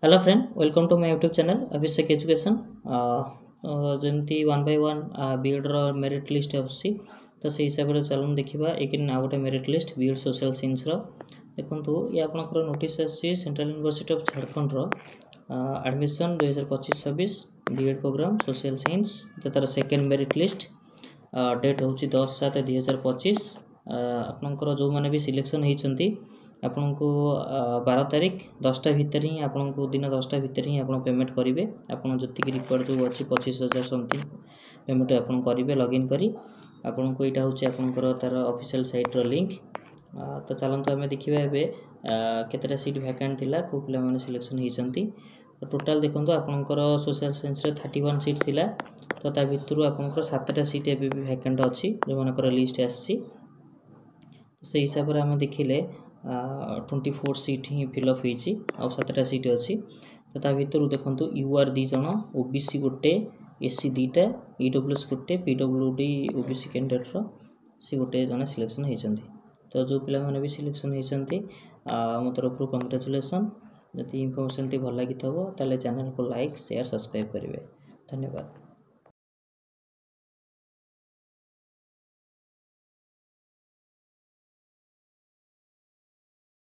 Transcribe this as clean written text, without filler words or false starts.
Hello friend, welcome to my YouTube channel Abhishek education. जमती one by one BEd रो merit list आसी तो से हिसाब से चलन देखा एक आ गोटे merit list BEd social science देखो ये आपंकर नोटिस आसी Central University of Jharkhand admission 2025-26 BEd program social science तार सेकेंड मेरिट लिस्ट डेट हूँ 10/7/2025। आपंकर जो मैंने भी सिलेक्शन होती आपन को 12 तारीख 10टा भितर ही आपन को दिन 10टा भितर ही आप पेमेंट करेंगे। आपन जी रिक्वायर्ड जो अच्छी 25,000 समथिंग पेमेंट आपन करेंगे लॉगिन करी आपन को यहाँ हूँ आपंकर तार ऑफिशियल साइट रो लिंक। तो चलते आम देखा एवं केतटा सीट वैकेंट थिला को पिला माने सिलेक्शन होती। तो टोटाल देखो आपंकर सोशल साइंस 31 सीट थिला तो ता भितर आपंकर 7टा सीट एवं वैकेंट अच्छी जो मानकर लिस्ट आसी से हिसाब से आम देखिले 24 सीट ही फिलअप होती आ 7टा सीट अच्छी। तो ता भितर देखो यूआर 2 जन ओबीसी गोटे एससी 2टा ईडब्ल्यूएस गोटे पीडब्ल्यूडी ओबीसी कैंडिडेट सी गोटे जन सिलेक्शन होती। तो जो पिला माने भी सिलेक्शन होती मो तरफ कंग्रेचुलेसन। जदि इनफर्मेशन भल लगी ताले चैनल को लाइक शेयर सब्सक्राइब करेंगे। धन्यवाद।